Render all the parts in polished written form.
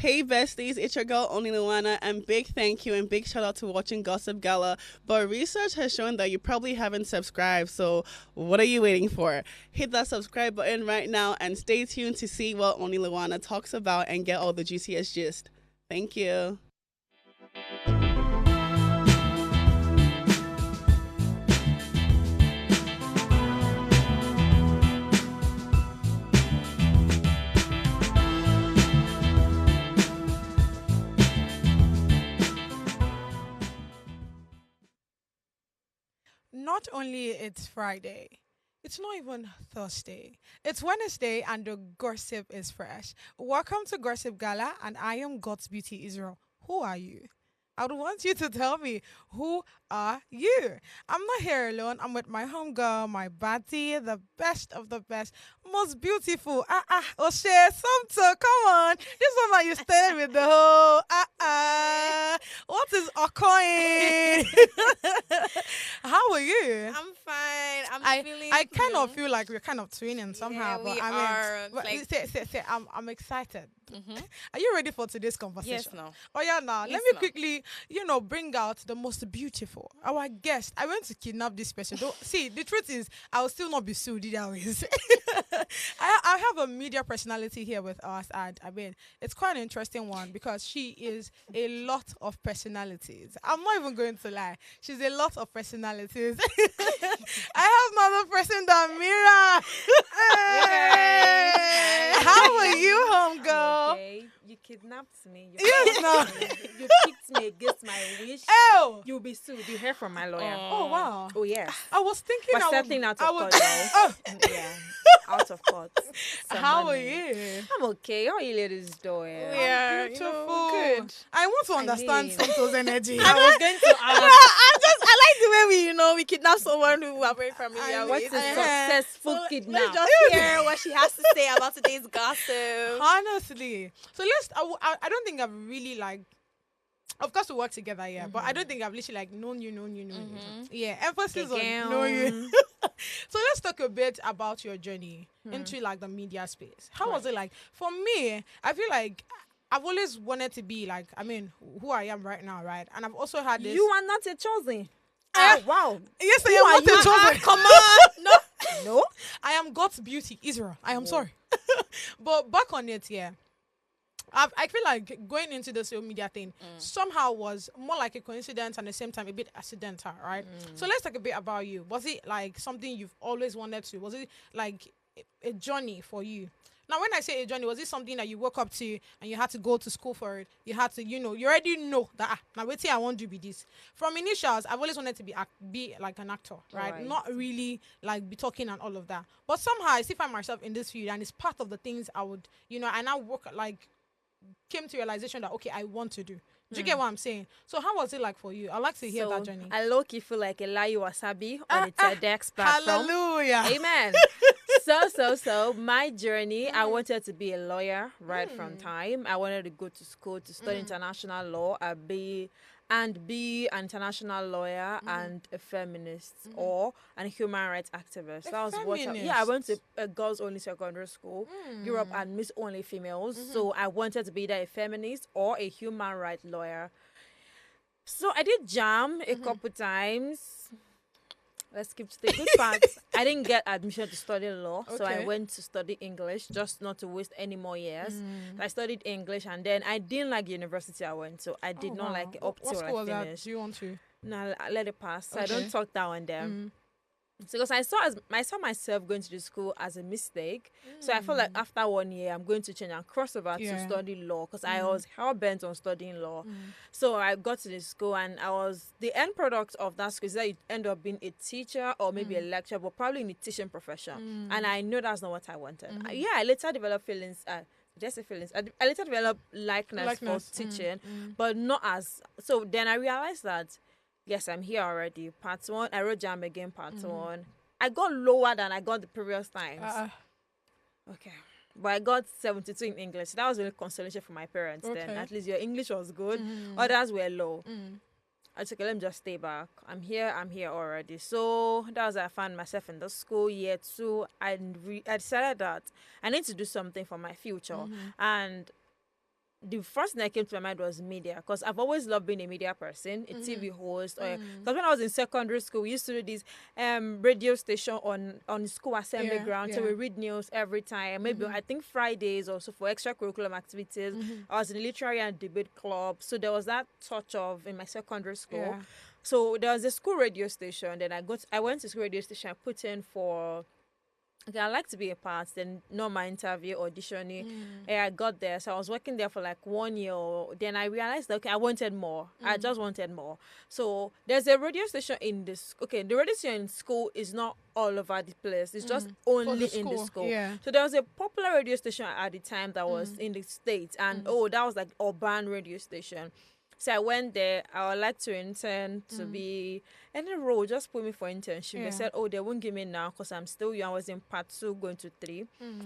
Hey besties, it's your girl Only Luana, and big thank you and big shout out to watching Gossip Gala. But research has shown that you probably haven't subscribed, so what are you waiting for? Hit that subscribe button right now and stay tuned to see what Only Luana talks about and get all the juiciest gist. Thank you. Not only it's Friday, it's not even Thursday. It's Wednesday and the gossip is fresh. Welcome to Gossip Gala and I am God's Beauty Israel. Who are you? I would want you to tell me, who are you? I'm not here alone. I'm with my homegirl, my baddie, the best of the best, most beautiful. Oshe, Somto, come on. This one that you stayed with the whole, What is occurring? How are you? I'm fine. I kind of feel like we're kind of twinning somehow, we but I are, mean, like- I'm excited. Mm-hmm. Are you ready for today's conversation? Yes, no. Oh yeah, now Yes, let me no. quickly, bring out the most beautiful, our guest. I went to kidnap this person. Don't see, the truth is, I will still not be sued either ways. I have a media personality here with us, and I mean, it's quite an interesting one because she is a lot of personalities. I'm not even going to lie. She's a lot of personalities. I have another person than Mira. Hey. How are you, homegirl? Okay, you kidnapped me. You Yes, no. you picked me against my wish. Oh. You'll be sued. You hear from my lawyer. Oh wow. Oh yes. I was thinking We're I would, settling out I of would, court now. Oh, Yeah, out of court. Some how are money. you? I'm okay. How are you ladies doing? Yeah, Beautiful. good. I want to understand mean- Santo's energy. I was going to ask, I like the way we kidnap someone who we're very familiar I with. what's a Uh-huh. successful So kidnap? let's just hear what she has to say about today's gossip. Honestly. So I don't think I've really like, of course we work together, yeah, but I don't think I've literally like known you. Yeah, emphasis on know you. So let's talk a bit about your journey into like the media space. How was it like? For me, I feel like I've always wanted to be like, I mean, who I am right now, right? And I've also had this. You are not a chosen. Ah. Oh wow. Yes, I Who am are not a you? chosen. Come on. No. No. I am God's beauty, Israel. I am sorry. But back on it, yeah. I feel like going into the social media thing somehow was more like a coincidence and at the same time a bit accidental, right? So let's talk a bit about you. Was it like something you've always wanted to? Was it like a journey for you? Now, when I say a journey, was it something that you woke up to and you had to go to school for it? You had to, you already know that, now wait till I want to be this. From initials, I've always wanted to be like an actor, right? Right. Not really like be talking and all of that. But somehow I still find myself in this field and it's part of the things I would, I now work like, came to realization that, okay, I want to do. Do you get what I'm saying? So how was it like for you? I'd like to hear that journey. I low-key feel like a Layu Wasabi on a TEDx platform. Hallelujah. Amen. So my journey, I wanted to be a lawyer right from time. I wanted to go to school to study international law, be an international lawyer and a feminist or a human rights activist. That was what I went to a girls only secondary school, grew up and Miss Only Females. So I wanted to be either a feminist or a human rights lawyer. So I did jam a couple times. Let's skip to the good part. I didn't get admission to study law, so I Okay. went to study English just not to waste any more years. I studied English and then I didn't like the university I went to. I did not like it up What till school I was that? finished. Do you want to? No, I let it pass. I Okay. don't talk down on them. So because I saw myself going to the school as a mistake. So I felt like after 1 year, I'm going to change and cross over to Yeah. study law because I was hell bent on studying law. So I got to the school and the end product of that school is that you end up being a teacher or maybe a lecturer, but probably in the teaching profession. And I know that's not what I wanted. I later developed feelings. Just feelings. I later developed likeness for teaching, but not as. So then I realized that. Yes, I'm here already. Part 1. I wrote jam again, part 1. I got lower than I got the previous times. Okay. But I got 72 in English. That was really consolation for my parents then. Okay. At least your English was good. Others were low. I took let me just stay back. I'm here already. So that was how I found myself in the school year 2. I decided that I need to do something for my future. And the first thing that came to my mind was media, because I've always loved being a media person, a TV host. Because when I was in secondary school, we used to do this radio station on school assembly ground. So we read news every time. Maybe I think Fridays also for extracurricular activities. I was in the literary and debate club. So there was that touch of in my secondary school. Yeah. So there was a school radio station. Then I went to school radio station. I put in for. Okay, I like to be a part. Then normal interview auditioning. I got there, so I was working there for like 1 year. Then I realized that I wanted more. I just wanted more. So there's a radio station in this. Okay, the radio station in school is not all over the place. It's just only in the school. Yeah. So there was a popular radio station at the time that was in the States, and that was like urban radio station. So I went there. I would like to intern to be any role. Just put me for internship. Yeah. They said, they won't give me now because I'm still young. I was in part 2 going to 3.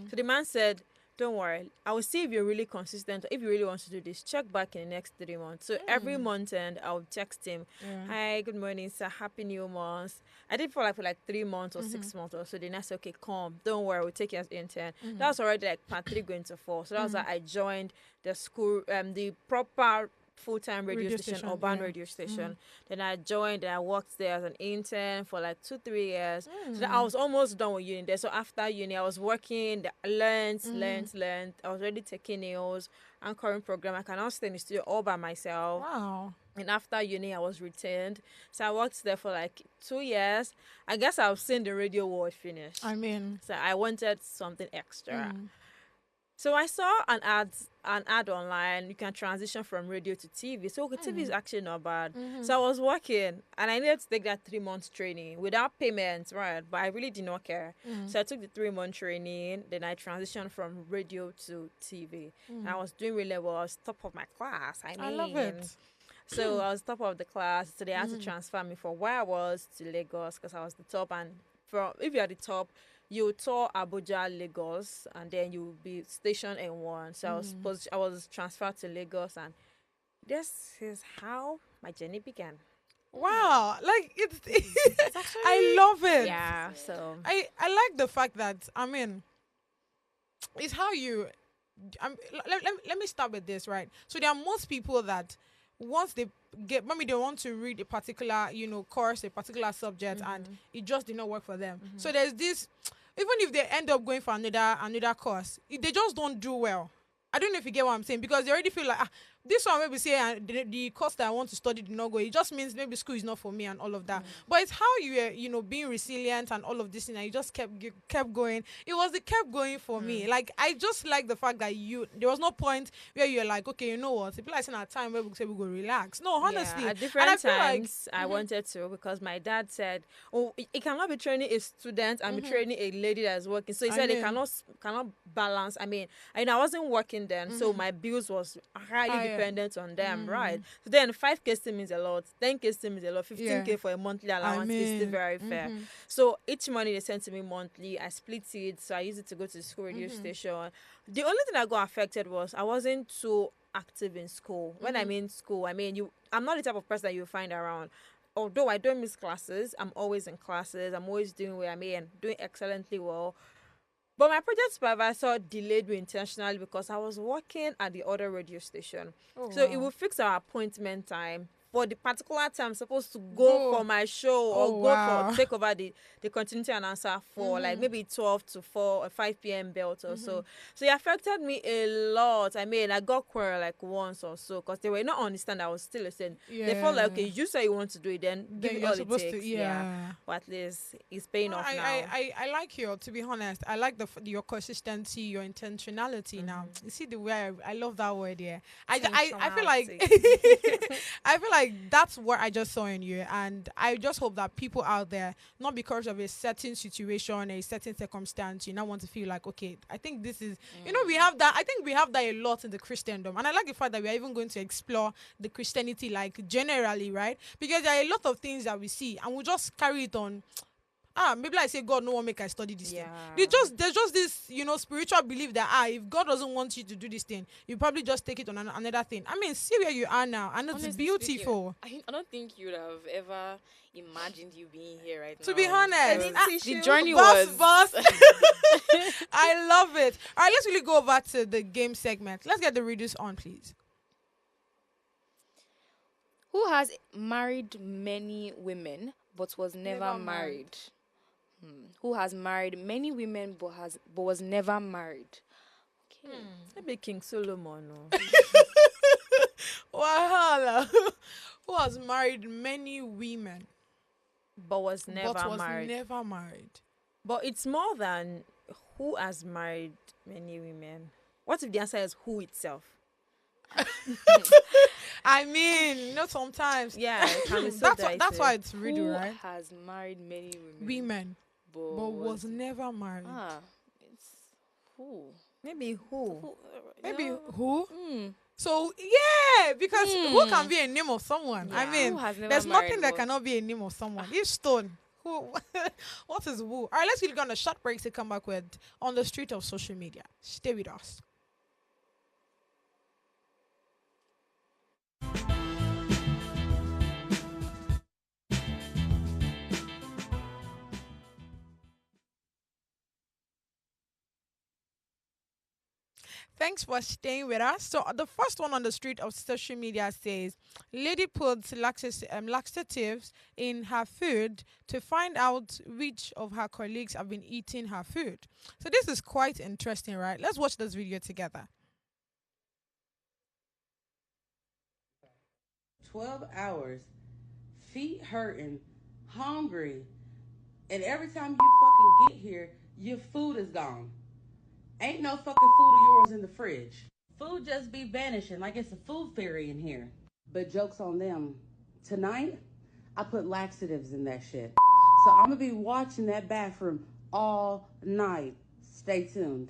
So the man said, don't worry. I will see if you're really consistent. If you really want to do this, check back in the next 3 months. So every month and I'll text him. Hi, good morning, sir. Happy new month. I did for like 3 months or 6 months or so. Then I said, okay, come. Don't worry. We'll take you as intern. That was already like part 3 going to 4. So that was like I joined the school, the proper full-time radio station, urban radio station. Then I joined and I worked there as an intern for like 2-3 years. So I was almost done with uni there. So after uni, I was working, learned. I was already taking nails, anchoring program. I can now stay in the studio all by myself. Wow. And after uni, I was retained. So I worked there for like 2 years. I guess I've seen the radio world finish. I mean, So I wanted something extra. So I saw an ad online. You can transition from radio to TV. So TV is actually not bad. So I was working and I needed to take that 3 months training without payment, right? But I really did not care. So I took the 3 month training. Then I transitioned from radio to TV. And I was doing really well. I was top of my class. I love it. So I was top of the class. So they had to transfer me from where I was to Lagos because I was the top. And if you're the top, you tour Abuja, Lagos, and then you will be stationed in one. So I was transferred to Lagos, and this is how my journey began. Wow, like it's I love it. Yeah, so I like the fact that, I mean, it's how you. Let me start with this, right? So there are most people that once they maybe they want to read a particular course, a particular subject, and it just did not work for them. So there's this. Even if they end up going for another course, they just don't do well. I don't know if you get what I'm saying, because they already feel like this one maybe say the course that I want to study did not go. It just means maybe school is not for me and all of that. But it's how you being resilient and all of this, and you just kept going. It kept going for me. Like I just like the fact that there was no point where you're like, okay, you know what? People are saying at time where we say we go relax. No, honestly, at different times I wanted to, because my dad said, it cannot be training a student and be training a lady that is working. So he said it cannot balance. I wasn't working then, so my bills was highly dependent on them, right? So then 5K still means a lot, 10K still means a lot, 15K for a monthly allowance is still very fair. So each money they sent to me monthly, I split it, so I used it to go to the school radio station. The only thing that got affected was I wasn't too active in school. When I mean school, I'm not the type of person that you find around. Although I don't miss classes, I'm always in classes, I'm always doing doing excellently well. But my project supervisor delayed me intentionally because I was working at the other radio station. It will fix our appointment time for the particular time I'm supposed to go for my show or take over the continuity announcer for like maybe 12 to 4 or 5 p.m. belt or so. So it affected me a lot. I got quarrel like once or so because they were not understand I was still listening. They felt like, okay, you say you want to do it, then give it all it takes. But at least it's paying off now. I like you, to be honest. I like your consistency, your intentionality now. You see the way I love that word, I feel like I feel like that's what I just saw in you, and I just hope that people out there, not because of a certain situation, a certain circumstance, you now want to feel like, okay, I think this is, we have that. I think we have that a lot in the Christendom, and I like the fact that we are even going to explore the Christianity like generally, right? Because there are a lot of things that we see, and we just carry it on. Maybe I say God no one make I study this thing. There's just this, spiritual belief that if God doesn't want you to do this thing, you probably just take it on another thing. See where you are now, and it's beautiful. Speaking, I don't think you would have ever imagined you being here right now. To be honest, the journey was. I love it. All right, let's really go over to the game segment. Let's get the readers on, please. Who has married many women but was never married? Who has married many women but was never married? Okay. Maybe King Solomon. No. Wahala. Who has married many women But was never but was married. never married? But it's more than who has married many women. What if the answer is who itself? I mean, sometimes. Yeah, it can be so That's why it's riddle, Who right? has married many women? Women, But, but was never married. It's who? Maybe who? Maybe who? Hmm. So yeah, because who can be a name of someone? I Yeah. mean, Who has never there's married nothing that was- cannot be a name of someone. If stone, who? What is who? All right, let's really go on a short break to come back with on the street of social media. Stay with us. Thanks for staying with us. So the first one on the street of social media says, lady puts laxatives in her food to find out which of her colleagues have been eating her food. So this is quite interesting, right? Let's watch this video together. 12 hours, feet hurting, hungry, and every time you fucking get here, your food is gone. Ain't no fucking food of yours in the fridge. Food just be vanishing like it's a food fairy in here. But joke's on them. Tonight, I put laxatives in that shit. So I'm gonna be watching that bathroom all night. Stay tuned.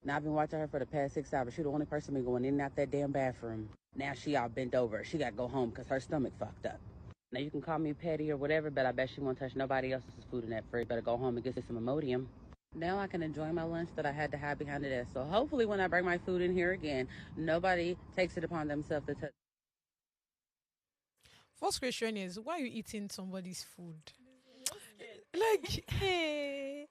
Now I've been watching her for the past 6 hours. She the only person been going in and out that damn bathroom. Now she all bent over. She got to go home because her stomach fucked up. Now you can call me petty or whatever, but I bet she won't touch nobody else's food in that fridge. Better go home and get some Imodium. Now I can enjoy my lunch that I had to hide behind the desk. So hopefully when I bring my food in here again, nobody takes it upon themselves to touch. First question is, why are you eating somebody's food? Like,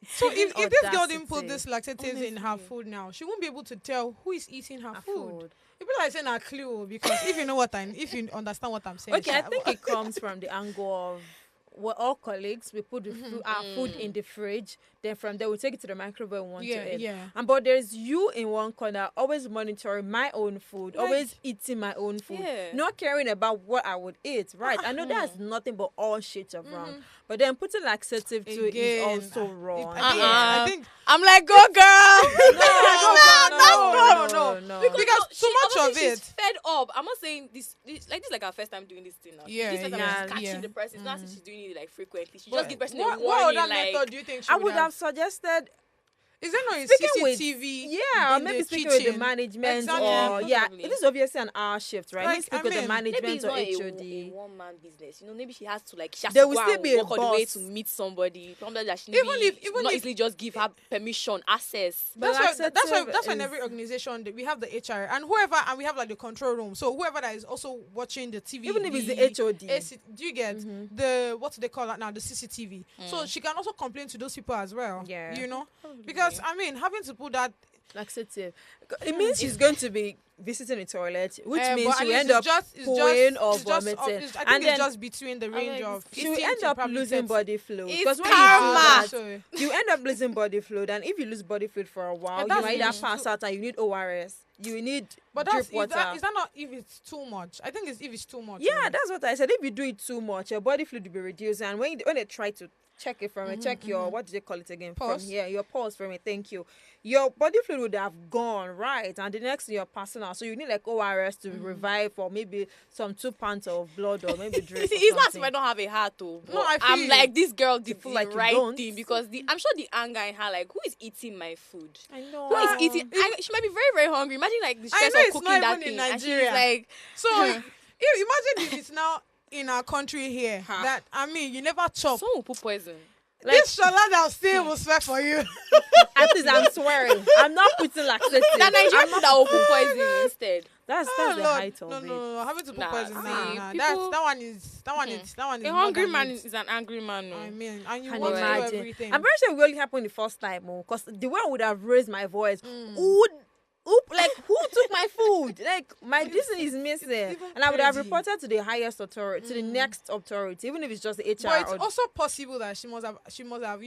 so if this girl didn't put this laxatives in her food now, she won't be able to tell who is eating her food. It'd be like saying a clue, because if you know if you understand what I'm saying. Okay, I think it comes from the angle of we're all colleagues. We put the our food in the fridge. Then from there, we take it to the microwave and want to eat. Yeah. And but there's you in one corner, always monitoring my own food, always eating my own food, not caring about what I would eat. Right? I know that's nothing but all shit of wrong. But then putting laxative to it is also wrong. I think I'm like, go girl. No. because too much of She's it. fed up. I'm not saying this like our first time doing this thing now. Yeah, This first time yeah, she's catching yeah. the person. It's not as if she's doing it like frequently. She But just give person a what warning. other Like, method do you think she I would have suggested Is there no Speaking with- CCTV? or in maybe the speaking with the kitchen? management Exactly. or Probably. it is obviously an hour shift, right? Like, Maybe speak I with the mean, maybe management it's or not HOD. a one-man business. Maybe she has to she has There to will go still and be a walk all the way boss. to meet somebody. Probably that she Even maybe if- not easily just give her permission, access. But That's why laxative in is- every organization we have the HR and whoever, and we have like the control room. So whoever that is also watching the TV, Even if it's the HOD. do you get the what do they call that now? The CCTV. So she can also complain to those people as well. Yeah. You know, because I mean, having to put that. Laxative. It means she's going to be visiting the toilet, which means but at she will least end up it's pooing or it's just- vomiting. I And think then it's just between the range of. she will 18 end to up probably losing 30. body fluid. It's Because when karma. you do that, So, you end up losing body fluid, and if you lose body fluid for a while, you that's might either too- pass out and you need ORS. You need but drip that's water. is that not if it's too much? I think it's if it's too much. Yeah, that's what I said. If you do it too much, your body fluid will be reduced. And when they try to check it from it, check your, what do they call it again? Pulse. From here, your pulse from it. Thank you. Your body fluid would have gone, right? And the next thing you're passing out. So you need like ORS to revive, or maybe some 2 pints of blood, or maybe drip. It's not as if I don't have a heart, though. No, I feel I'm you. like, this girl did feel the like you right don't. thing, because I'm sure the anger in her, like, who is eating my food? I know. Who is eating? She might be very, very hungry. Imagine like the stress know of it's cooking not that even thing. in And she's Nigeria. like, So imagine if it's now in our country here that I mean you never chop. someone will put poison. This Shola that still will swear for you. At least I'm swearing. I'm not putting laxative. That Nigerian food that will put poison instead. That's Oh, the Lord. height of it. No. Having to put Nah, poison. see, Nah. people- That one is A more hungry than man it. is an angry man. No. I mean, and you Can want to do imagine. everything. I'm very sure it really happened the first time, because the way I would have raised my voice, who took my food? Like my this thing is missing, even and I would have crazy. reported to the highest authority, to the next authority, even if it's just the HR. But it's or also possible that she must have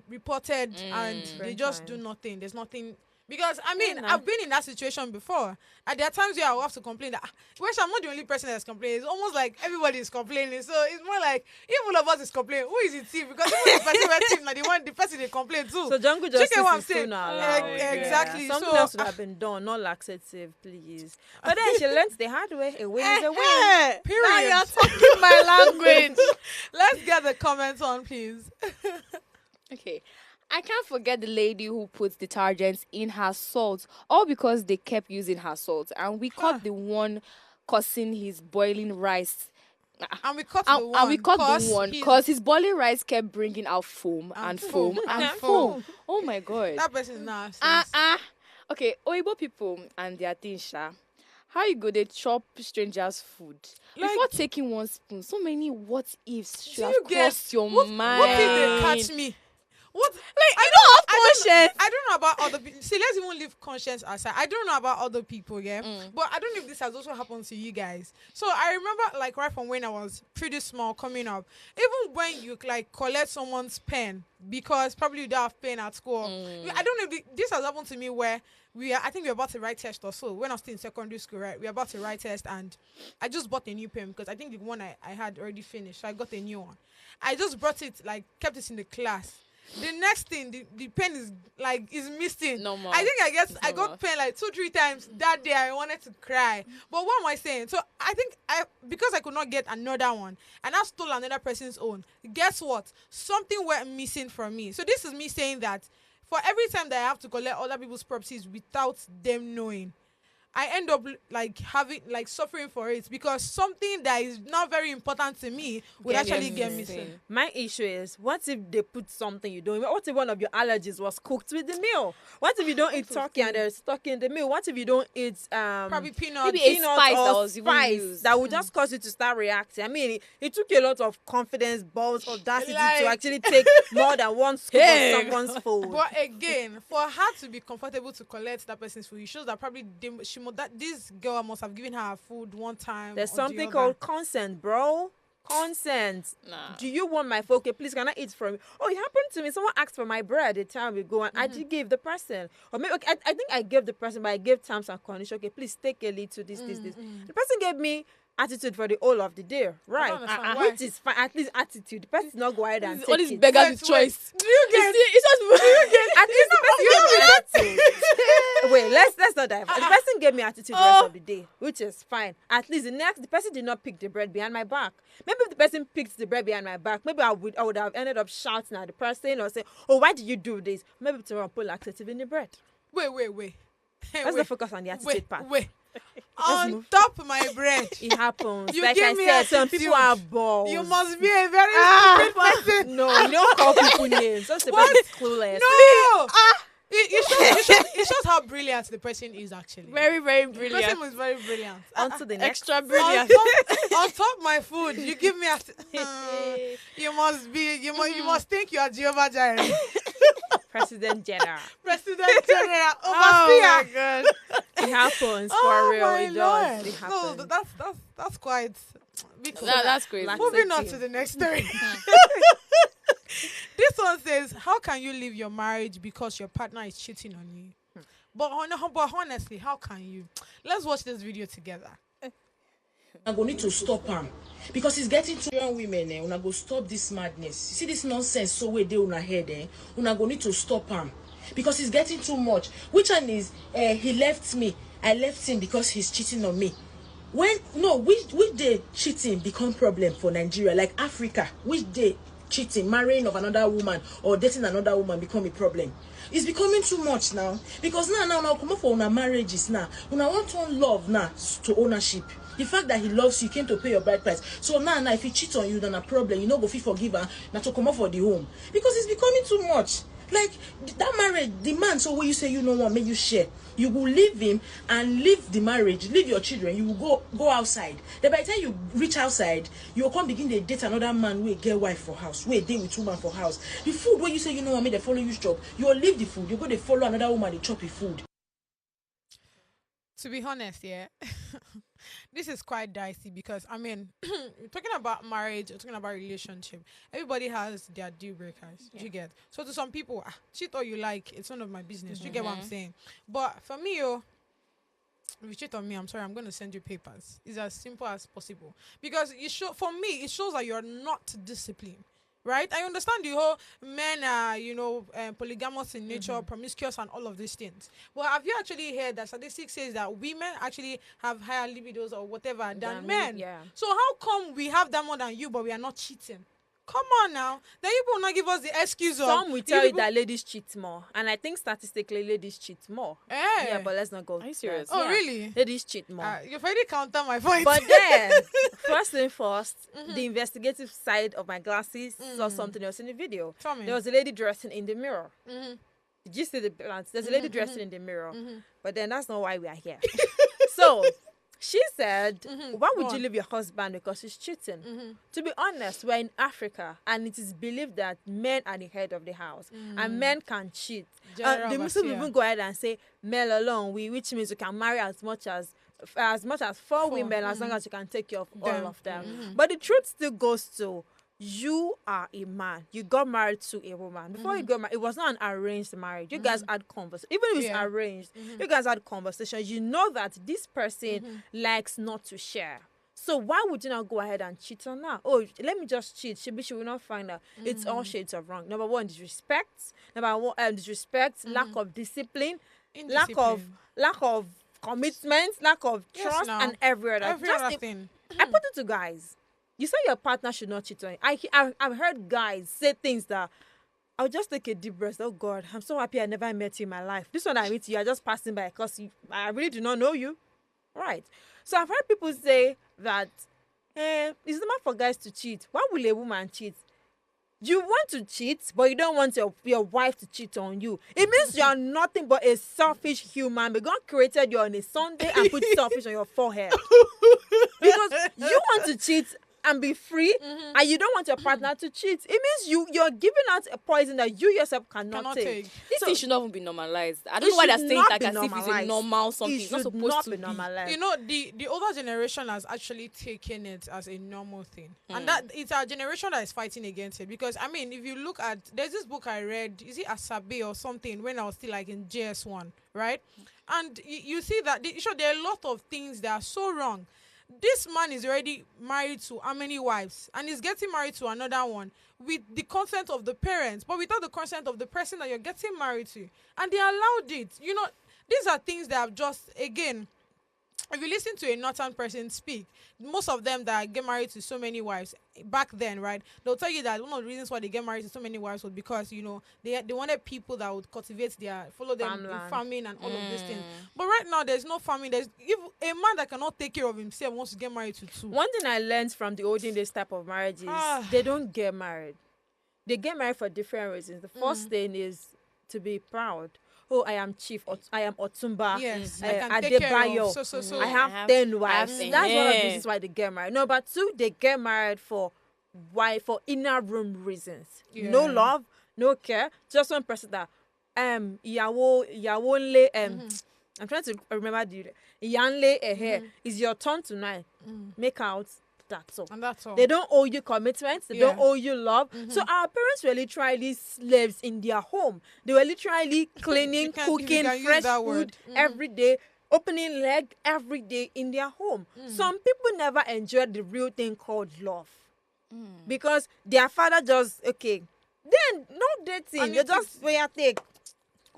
reported and they just do Different nothing. There's nothing. Because I mean, nah. I've been in that situation before. And there are times where I will have to complain that, I'm not the only person that's complaining. It's almost like everybody is complaining. So it's more like if all of us is complaining, who is it team? Because even the person we're team, now the person they complain too. so jungle Check justice out what I'm is still saying. not Yeah, allowed. exactly. Something So, else would have been done, not laxative, please. But then she learnt the hard way. A win is a win. period. Now you're talking my language. Let's get the comments on, please. Okay. I can't forget the lady who puts detergents in her salt, all because they kept using her salt. And we caught the one causing his boiling rice. And we caught the one. And we caught the one he's- because his boiling rice kept bringing out foam and foam and and foam. Oh my God. that person is not. Okay, Oibo people and their things, sha. How you go they chop strangers' food? Before Like- taking one spoon, so many what ifs should Do have you get crossed your mind. What if they catch me? What? Like, I don't have conscience. I don't know about other people. See, let's even leave conscience aside. I don't know about other people, yeah. But I don't know if this has also happened to you guys. So I remember, like, right from when I was pretty small coming up, even when you like collect someone's pen because probably you don't have pen at school. I don't know if this has happened to me where I think we're about to write test or so. When I was still in secondary school, right? We're about to write test and I just bought a new pen because I think the one I had already finished. So I got a new one. I just brought it, like, kept it in the class. The next thing, the pen is missing. No more. I think I No got more. pen like 2-3 times that day. I wanted to cry. But what am I saying? So I think because I could not get another one and I stole another person's own. Guess what? Something went missing from me. So this is me saying that for every time that I have to collect other people's properties without them knowing, I end up suffering for it because something that is not very important to me would Get actually missing. get missing. My issue is, what if they put something you don't eat? What if one of your allergies was cooked with the meal? What if you don't eat turkey and there's stuck in the meal? What if you don't eat Probably peanuts. Maybe a peanuts spice or that was even spice used. that would just cause you to start reacting? I mean, it took you a lot of confidence, balls, audacity Like- to actually take more than one scoop Hey. of someone's food. But again, for her to be comfortable to collect that person's food, it shows that probably this girl must have given her food one time. There's or the something other. called consent, bro. Consent. Nah. Do you want my food? Okay, please, can I eat from you? Oh, it happened to me. Someone asked for my bread a time ago, and I did give the person. Or maybe okay, I think I gave the person, but I gave terms and conditions. Okay, please take a little this. The person gave me attitude for the whole of the day, right? understand why. Which is fine. At least attitude. The person is not go ahead and All take these it. beggars Wait, with wait. choice. Do you get? It's just At least the person gave me attitude. Wait, let's not dive. The person gave me attitude the rest of the day, which is fine. At least the person did not pick the bread behind my back. Maybe if the person picked the bread behind my back, maybe I would have ended up shouting at the person or say, "Oh, why did you do this?" Maybe to put laxative in the bread. Wait. Let's not focus on the attitude part. Wait. On top of my bread. It happens. You Like give I me said, some attitude. people are balls. You must be a very stupid person. No, you don't call people names. Just the What? person is clueless. No. It shows how brilliant the person is actually. very, very The brilliant. person was very brilliant. On to the next. Extra On brilliant. top my food, you give me you must think you are Jehovah Jireh. President General. President General Oh my Overseer. God. It happens for Oh real. my It Lord. does. It No, happens. that's quite big. That's crazy. Like- Moving on Laxative. to the next story. This one says, how can you leave your marriage because your partner is cheating on you? But honestly, how can you? Let's watch this video together. I'm going to stop him because it's getting to young women. Una go stop this madness. You see this nonsense so we do una head. Una go need to stop him because it's getting too much. Which one is he left me? I left him because he's cheating on me. Which day cheating become problem for Nigeria, like Africa? Which day cheating, marrying of another woman or dating another woman become a problem? It's becoming too much now because now come up for una marriages now. Una want to love now to ownership. The fact that he loves you, came to pay your bride price. So now if he cheats on you, then a problem. You know, go fit forgive her, now to come up for the home. Because it's becoming too much. Like, that marriage, the man, so when you say you know what, make you share. You will leave him and leave the marriage, leave your children. You will go outside. Then by the time you reach outside, you will come begin to date another man who get wife for house, who date with woman for house. The food where you say you know what, make they follow you chop. You will leave the food. You go to follow another woman, they chop the food. To be honest, yeah, this is quite dicey because I mean, talking about marriage or talking about relationship, everybody has their deal breakers. Do you get? So to some people, cheat all you like, it's none of my business. Do you get what I'm saying? But for me, if you cheat on me, I'm sorry, I'm going to send you papers. It's as simple as possible because for me, it shows that you're not disciplined. Right? I understand the whole men are, polygamous in nature, promiscuous and all of these things. But have you actually heard that statistics says that women actually have higher libidos or whatever than men? Yeah. So how come we have that more than you, but we are not cheating? Come on now. Then you will not give us the excuse of... Some will tell you that ladies cheat more. And I think statistically ladies cheat more. Yeah, but let's not go. Are you serious? Oh, Yeah. really? Ladies cheat more. You've already counted my point. But then, first thing first, the investigative side of my glasses saw something else in the video. Tell me. There was a lady dressing in the mirror. Did you see the balance? There's a lady dressing in the mirror. But then that's not why we are here. So, she said, why would you leave your husband because he's cheating? To be honest, we're in Africa and it is believed that men are the head of the house and men can cheat. The Muslims even go ahead and say, male alone, which means you can marry as much as 4 women as long as you can take care of all of them. But the truth still goes to, you are a man. You got married to a woman. Before you got married, it was not an arranged marriage. You guys had conversation. Even if it's arranged, you guys had conversations. You know that this person likes not to share. So why would you not go ahead and cheat on her? Oh, let me just cheat. She will not find out. It's all shades of wrong. Number one, disrespect. Lack of discipline, lack of commitment, lack of trust, and every other thing. I put it to guys. You say your partner should not cheat on you. I've heard guys say things that I'll just take a deep breath. Oh God, I'm so happy I never met you in my life. This one I meet you, are just passing by because I really do not know you. Right. So I've heard people say that it's normal for guys to cheat. Why will a woman cheat? You want to cheat, but you don't want your wife to cheat on you. It means you are nothing but a selfish human. But God created you on a Sunday and put selfish on your forehead. Because you want to cheat and be free, and you don't want your partner to cheat. It means you're giving out a poison that you yourself cannot take. This thing should not even be normalized. I don't know why they're saying that as if it's a normal something. It's not supposed to be normalized. You know, the older generation has actually taken it as a normal thing. And that it's our generation that is fighting against it. Because, I mean, if you look at, there's this book I read, is it Asabe or something, when I was still like in JS1, right? And you see that, there are a lot of things that are so wrong. This man is already married to how many wives, and he's getting married to another one with the consent of the parents, but without the consent of the person that you're getting married to. And they allowed it. You know, these are things that have just, again, if you listen to a northern person speak, most of them that get married to so many wives back then, right, they'll tell you that one of the reasons why they get married to so many wives was because, you know, they wanted people that would cultivate follow them in farming and all of these things. But right now, there's no farming. There's if a man that cannot take care of himself wants to get married to two. One thing I learned from the olden days type of marriage is they don't get married. They get married for different reasons. The first thing is to be proud. Oh, I am chief. I am Otumba. Yes, I can take care of so. I have 10 wives. That's one of the reasons why they get married. Number two, they get married for inner room reasons. Yeah. No love, no care. Just one person that Yawonle I'm trying to remember the Yanle is your turn tonight. Make out. That's all. And that's all. They don't owe you commitments. They don't owe you love. So our parents were literally slaves in their home. They were literally cleaning, cooking, fresh food every day, opening leg every day in their home. Some people never enjoyed the real thing called love. Because their father just, then no dating. They just take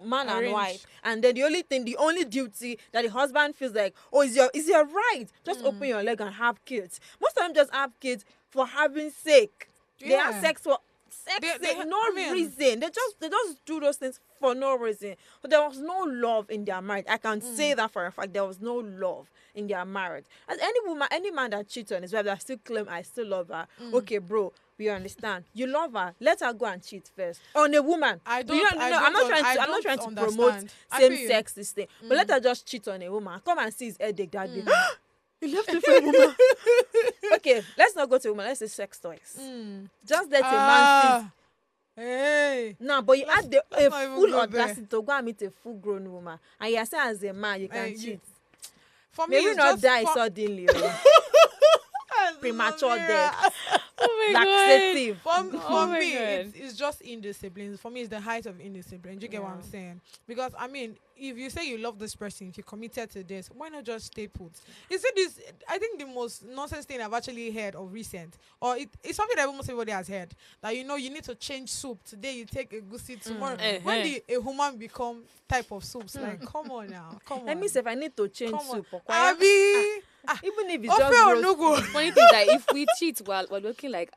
man and wife, and then the only duty that the husband feels like, is your right, just open your leg and have kids. Most of them just have kids for having sake. They have sex for sex sake, no reason. They just do those things for no reason. But there was no love in their marriage. I can say that for a fact. There was no love in their marriage. As any woman, any man that cheats on his wife that still claim I still love her. Okay, bro, we understand. You love her. Let her go and cheat first on a woman. I'm not trying to promote same sex this thing, but let her just cheat on a woman. Come and see his headache that day. You left it for a woman. Okay, let's not go to a woman. Let's say sex toys. Just let a man see. Hey. No, but you had a full go audacity to go and meet a full-grown woman, and you are saying as a man you can cheat. For me, Maybe it's not just die suddenly. Premature death. Oh my Laxative. For me, it's just indiscipline. For me, it's the height of indiscipline. Do you get what I'm saying? Because I mean, if you say you love this person, if you're committed to this, why not just stay put? Is it this? I think the most nonsense thing I've actually heard of recent, or it's something that almost everybody has heard, that you need to change soup. Today you take a goosey, tomorrow. When a human become type of soups, like come on now, come on. Let me say if I need to change soup. Even if it's just roast. Funny thing is that if we cheat while we're looking like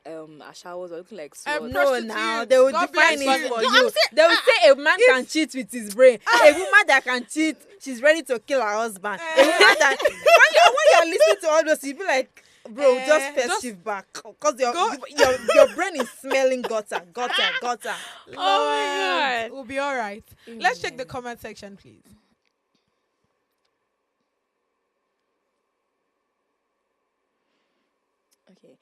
showers, we're looking like swords. No, now they will define it for you. They will say a man can cheat with his brain. A woman that can cheat, she's ready to kill her husband. A woman that when you're listening to all those, you be like, bro, just first shift back, because your brain is smelling gutter. Oh my God, we'll be all right. Let's check the comment section, please. Okay.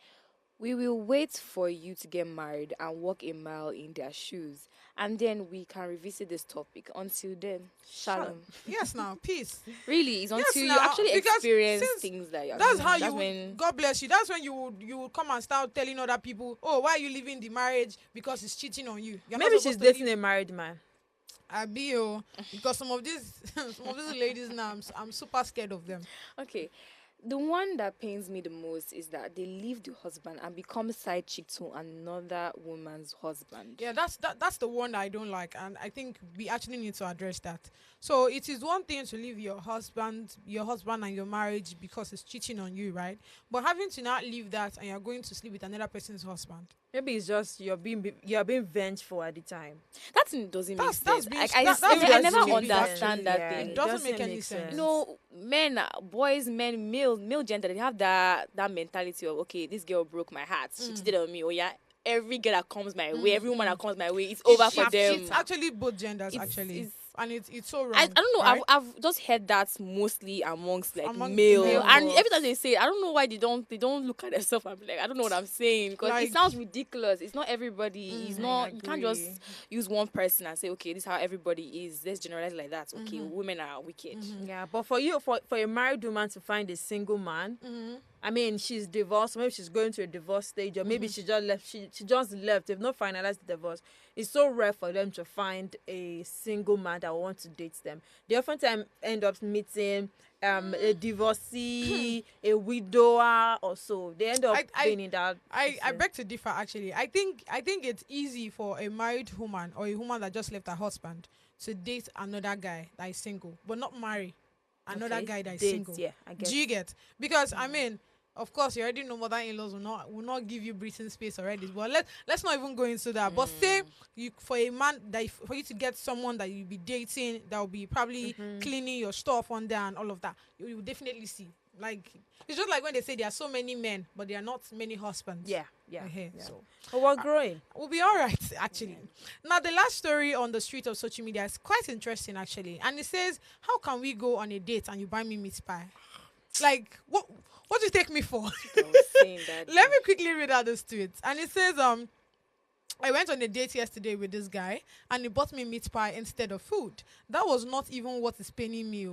We will wait for you to get married and walk a mile in their shoes, and then we can revisit this topic. Until then, shalom. Yes, now peace. Really, it's until you now, actually because experience things that you're that's doing. how God bless you. That's when you would come and start telling other people, oh, why are you leaving the marriage? Because he's cheating on you. Maybe she's dating a married man. Because some of these ladies now, I'm super scared of them. Okay. The one that pains me the most is that they leave the husband and become side chick to another woman's husband. Yeah, that's the one that I don't like, and I think we actually need to address that. So it is one thing to leave your husband and your marriage because he's cheating on you, right? But having to not leave that and you're going to sleep with another person's husband. Maybe it's just you're being vengeful at the time. That thing doesn't make sense. I never understand that thing. It doesn't make any sense. Men, boys, men, male gender, they have that mentality of, okay, this girl broke my heart. She cheated on me. Oh yeah, every girl that comes my way, every woman that comes my way, it's over for them. It's actually both genders, actually. And it's so wrong. I don't know. Right? I've just heard that mostly among male, and every time they say it, I don't know why they don't look at themselves and be like, I don't know what I'm saying, because it sounds ridiculous. It's not everybody. It's not. You can't just use one person and say, okay, this is how everybody is. Let's generalize like that. Okay, women are wicked. Yeah, but for a married woman to find a single man. I mean, she's divorced. Maybe she's going to a divorce stage, or maybe she just left. She just left. They've not finalized the divorce. It's so rare for them to find a single man that wants to date them. They oftentimes end up meeting a divorcee, a widower, or so. They end up being in that. I beg to differ. Actually, I think it's easy for a married woman or a woman that just left her husband to date another guy that is single, but not marry another guy that is single. Yeah, I guess. Do you get? Because I mean, of course, you already know mother-in-laws will not give you breathing space already. But let's not even go into that. But say for a man for you to get someone that you'll be dating that will be probably cleaning your stuff on there and all of that, you will definitely see. Like, it's just like when they say there are so many men, but there are not many husbands. Yeah. So, but we're growing. We'll be all right, actually. Now, the last story on the street of social media is quite interesting, actually. And it says, how can we go on a date and you buy me meat pie? Like, what do you take me for? Let me quickly read out this tweet. And it says, I went on a date yesterday with this guy and he bought me meat pie instead of food. That was not even what is paying me.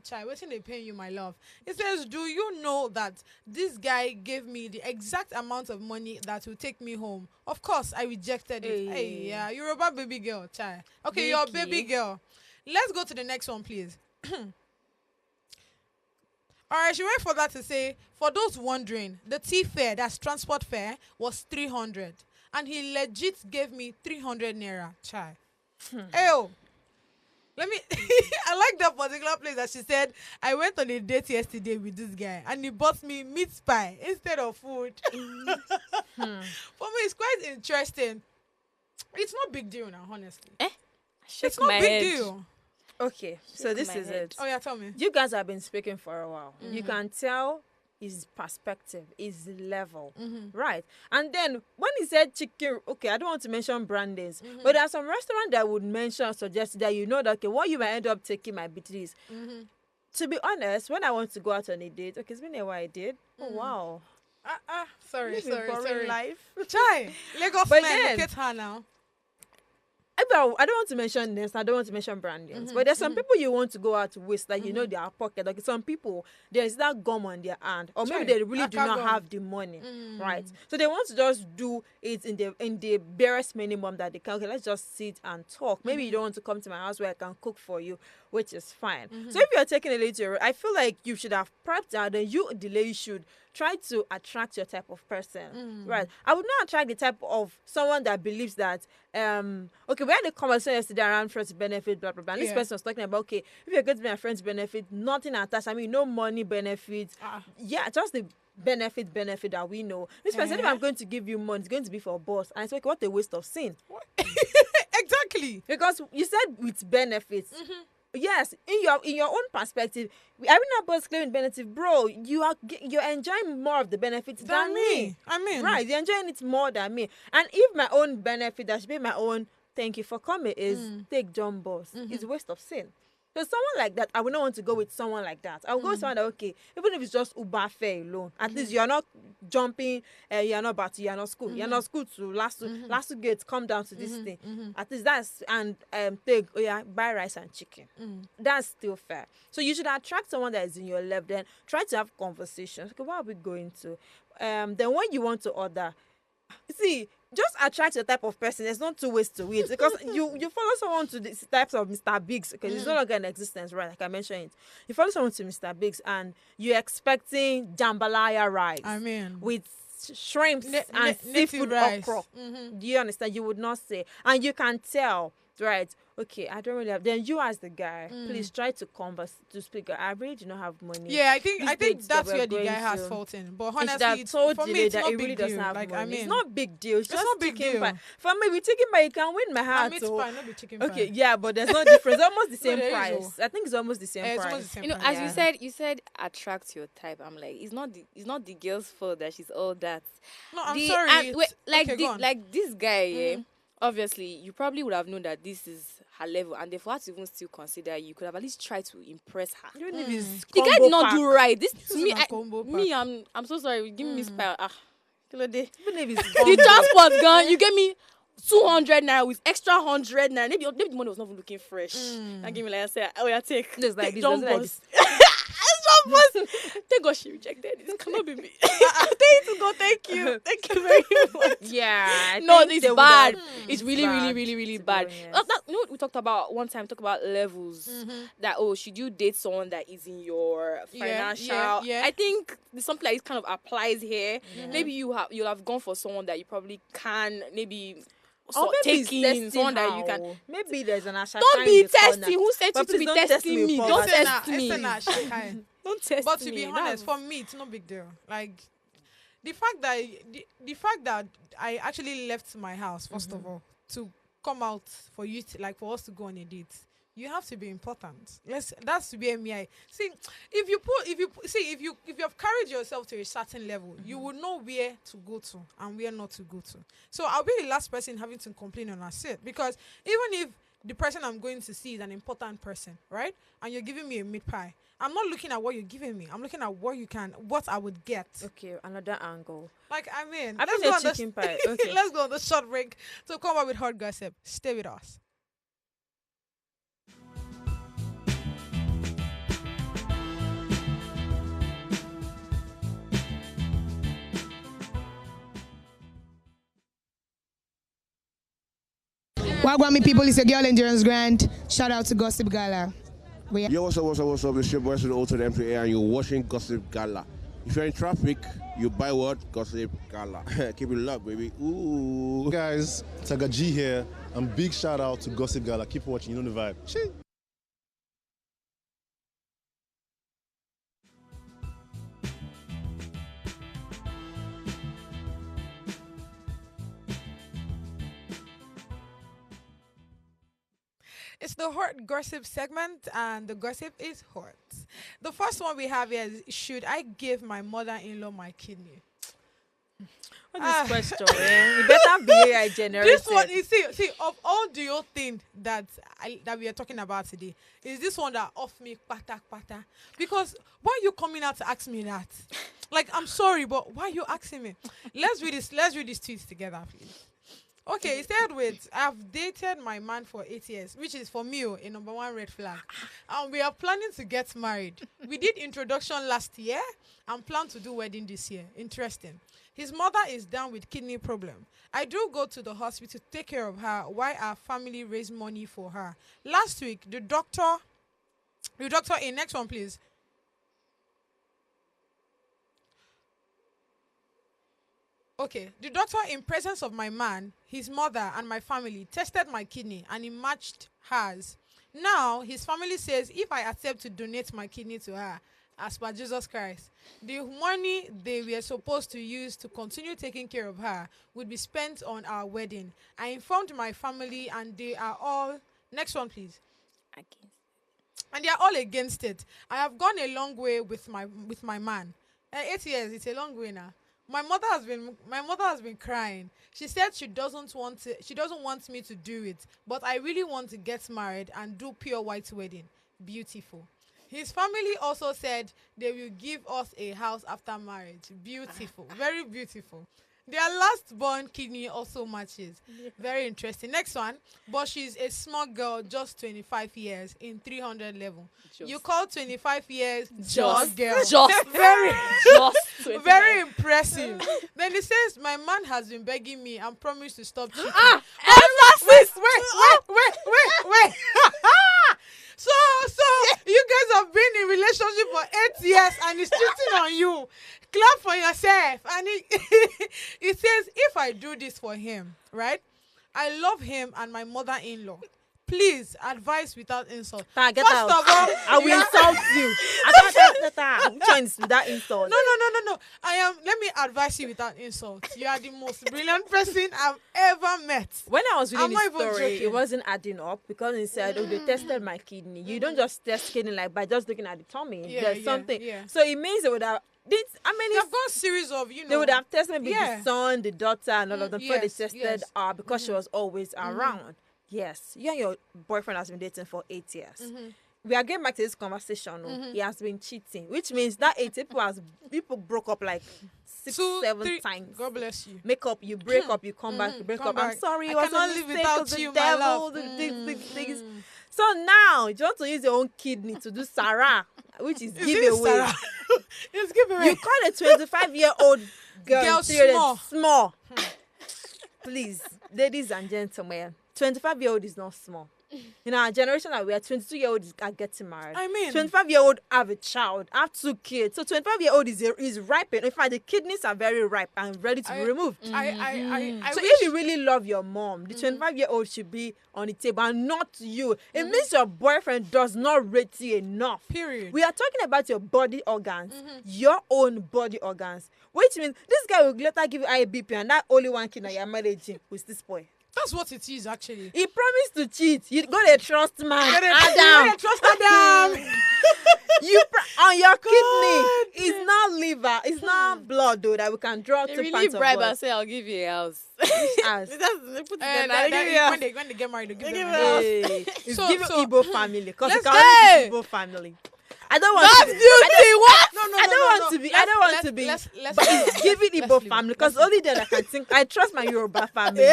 Chai, what's they paying you, my love? It says, do you know that this guy gave me the exact amount of money that will take me home? Of course, I rejected it. Hey, yeah, you're a bad baby girl, Chai. Okay, you're a baby girl. Let's go to the next one, please. All right, she went for that to say, for those wondering, the tea fare, that's transport fare, was 300. And he legit gave me 300 naira. Chai. Ew. Let me, I like that particular place that she said, I went on a date yesterday with this guy and he bought me meat pie instead of food. For me, it's quite interesting. It's not big deal now, honestly. It's not my big head. deal. Okay, so Shake this my is head. it. Oh yeah, tell me. You guys have been speaking for a while. You can tell his perspective, his level, right? And then when he said chicken, okay, I don't want to mention brand names, but there are some restaurants that would mention or suggest that you know that okay, what you might end up taking might be this. To be honest, when I want to go out on a date, okay, it's been a while I did. Oh wow, Sorry, live a boring life. Chai, Lagos But men, then- look at her now. I don't want to mention names. I don't want to mention brand names. But there's some people you want to go out with that you know they are pocket. Like some people, there's that gum on their hand, or maybe Chai, they really do aka not gum. have the money, right? So they want to just do it in the barest minimum that they can. Okay, let's just sit and talk. Maybe you don't want to come to my house where I can cook for you, which is fine. So if you're taking a lady to I feel like you should have prepped her. Then you, the lady, should try to attract your type of person, right? I would not attract the type of someone that believes that okay, we had a conversation yesterday around friends benefit, blah blah blah. And this Yeah. person was talking about okay, if you're going to be a friends benefit, nothing attached. I mean, no money benefits. Yeah, just the benefit that we know. This person, if I'm going to give you money, it's going to be for a boss. And it's like, what a waste of sin. Exactly. Because you said with benefits. Yes, in your own perspective, having a boss claiming benefit, bro, you're enjoying more of the benefits than me. I mean, Right, you're enjoying it more than me. And if my own benefit that should be my own thank you for coming is take John Boss, it's a waste of sin. So someone like that, I would not want to go with someone like that. I would go with someone that okay, even if it's just Uber fare alone, at least you're not jumping, you're not batty, you're not school, you're not school to last to gate, come down to this thing. At least that's and take buy rice and chicken. That's still fair. So you should attract someone that is in your level. Then try to have conversations. Okay, what are we going to? Then when you want to order, see, just attract your type of person. There's not two ways to it because you follow someone to these types of Mr. Biggs because it's no longer in existence, right? Like I mentioned it. You follow someone to Mr. Biggs and you're expecting jambalaya rice. I mean, with shrimps and native seafood rice. okra. Do you understand? You would not say, and you can tell, right? Okay, I don't really have. Then you as the guy, please try to converse to speak. I really do not have money. yeah, I think These dates that that's we're where the going guy has to- fault in. But And should honestly, have it's, told for the me, lady it's that not it really big doesn't deal. have Like money. I mean, It's not big deal. It's just not big chicken deal. pie. For me, with chicken pie, you can win my a heart. meat oh. pie, not be chicken pie. Okay, yeah, but there's no difference. It's almost the same there is, price. I think it's almost the same It's price. almost the same You know, price. as you said attract your type. I'm like, it's not the girl's fault that she's all that. No, I'm The- sorry. and wait, okay, go on. like this guy, yeah, obviously you probably would have known that this is her level, and therefore to even still consider you could have at least tried to impress her. Even if it's The guy combo did not pack. do right. This to is me, a combo me, I'm so sorry. Give me spell. Kilo day. Even if it's The combo. transport gone. You gave me 200 naira with extra 100 naira. Maybe the money was not even looking fresh. And give me like I said, oh yeah, take. It's like take this, John it's like Boss. John Boss. Thank God she rejected it. It cannot be me. Thank you to God. Thank you. Thank you very much. Yeah. I No, think it's they would bad. have- It's really, really, bad, really, really to be bad. honest. You know what we talked about one time? Talk about levels. That should you date someone that is in your financial? yeah. I think something like this kind of applies here. Maybe you'll have gone for someone that you probably can maybe. Or maybe it's taking testing someone that you how. can. Maybe there's an Asha Don't kind be in the corner. testing. Who said you But to be please don't test testing me me? with Don't poverty. test me. Don't test But me. to be That's- honest, for me, it's no big deal. Like the fact that I actually left my house first of all to come out for you to, like for us to go on a date. You have to be important. That's where me. If you have carried yourself to a certain level, you will know where to go to and where not to go to. So I'll be the last person having to complain on a set because even if the person I'm going to see is an important person, right? And you're giving me a meat pie, I'm not looking at what you're giving me. I'm looking at what I would get. Okay, another angle. Like I mean, I don't say chicken pie. Okay. let's go on the short break to come up with hot gossip. Stay with us. Wagwami people, it's your girl Endurance Grant. Shout out to Gossip Gala. Yo, what's up? It's your boy, the Ultra MPA, and you're watching Gossip Gala. If you're in traffic, you buy what? Gossip Gala. Keep it locked, baby. Ooh. Guys, Taga G here, and big shout out to Gossip Gala. Keep watching, you know the vibe. Shit. It's the hot gossip segment, and the gossip is hot. The first one we have here is: should I give my mother-in-law my kidney? What is question? You better be AI generated. This one is see of all the old thing that we are talking about today, is this one that off me pata pata. Because why are you coming out to ask me that? Like, I'm sorry, but why are you asking me? Let's read this tweet together, please. Okay, it said with, I've dated my man for 8 years, which is for me a number one red flag. And we are planning to get married. We did introduction last year and plan to do wedding this year. Interesting. His mother is down with kidney problem. I do go to the hospital to take care of her while our family raise money for her. Last week, the doctor in next one, please. Okay, the doctor in presence of my man, his mother, and my family tested my kidney and it matched hers. Now, his family says if I accept to donate my kidney to her, as per Jesus Christ, the money they were supposed to use to continue taking care of her would be spent on our wedding. I informed my family and they are all, next one please. And they are all against it. I have gone a long way with my man. 8 years, it's a long way now. My mother has been crying. She said she doesn't want me to do it, but I really want to get married and do pure white wedding. Beautiful. His family also said they will give us a house after marriage. Beautiful. Very beautiful. Their last born kidney also matches. Very interesting. Next one. But she's a small girl, just 25 years in 300 level. You call 25 years just girl. Just. Very, Just. very impressive. Then it says, my man has been begging me and promised to stop cheating. Wait. So you guys have been in relationship for 8 years and he's cheating on you. Clap for yourself. And it says, if I do this for him, right? I love him and my mother-in-law. Please advise without insult. Get First out. of all, I will insult you. Which one is without insult? No. Let me advise you without insult. You are the most brilliant person I've ever met. When I was reading I'm not the even story, joking. it wasn't adding up because it said, they tested my kidney. You don't just test kidney like by just looking at the tummy. There's something. Yeah. So it means they would have. They've got series of, They would have tested maybe the son, the daughter, and all of them before they yes, tested yes. her because she was always around. Yes, you and your boyfriend has been dating for 8 years. We are getting back to this conversation. He has been cheating, which means that 8 people broke up like 6, 7 times. God bless you. Make up, you break up, you come back, you break Come up. back. I'm sorry, I it was cannot a live mistake without of the you, my devil. love. Things. So now you want to use your own kidney to do Sarah, which is giveaway. Sarah? It's giveaway. You call a 25-year-old girl small. Please, ladies and gentlemen, 25-year-old is not small. In our generation that we are, 22-year-olds are getting married. I mean, 25-year-old have a child, have 2 kids. So 25-year-old is ripe. In fact, the kidneys are very ripe and ready to be removed. I So wish if you really love your mom, the 25-year-old should be on the table and not you. It means your boyfriend does not rate you enough. Period. We are talking about your body organs, your own body organs, which means this guy will later give you IBP and that only one kid that you're managing with this boy. That's what it is, actually. He promised to cheat. You got a trust man. Adam. Trust Adam. On your kidney. It's not liver. It's not blood, though, that we can draw They 2 really pints of bribe blood. and say, I'll give you a house. As. When they get married, they give them a house. Hey, it's So- give you so- Igbo family. Because Let's you can go. Igbo family. I don't want That's to be. beauty. What? No. I don't want to be. I don't want to be. Let's But it's giving let's Igbo leave it. family because only then I can think. I trust my Yoruba family.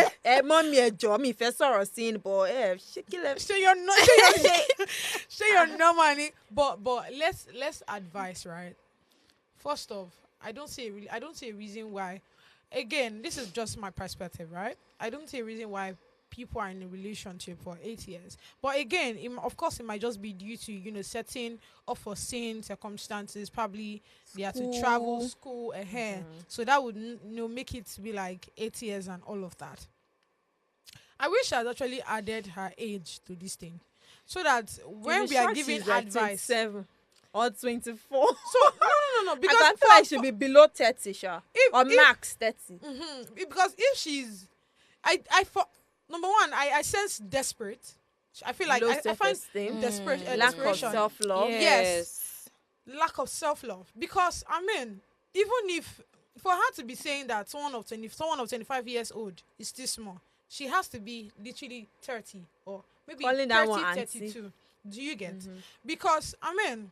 Mommy, a job, me first or scene, boy. Say you're not. Say you're not money. But let's advise, right? First off, I don't see a reason why. Again, this is just my perspective, right? I don't see a reason why people are in a relationship for 8 years. But again, of course, it might just be due to certain unforeseen circumstances. Probably they have to travel, school, ahead. So that would make it be like 8 years and all of that. I wish I had actually added her age to this thing, so that when we are giving advice, 7 or 24. so no, because I feel like she'll be below 30, sure. Or max 30. because if she's, I for number one, I sense desperate. I feel like Low I find self-esteem, lack of desperation. self-love. Yes. Lack of self-love. Because I mean, even if for her to be saying that someone of 25 years old is still small, she has to be literally 30 or maybe Calling that 30, one auntie. 32. Do you get? Because I mean,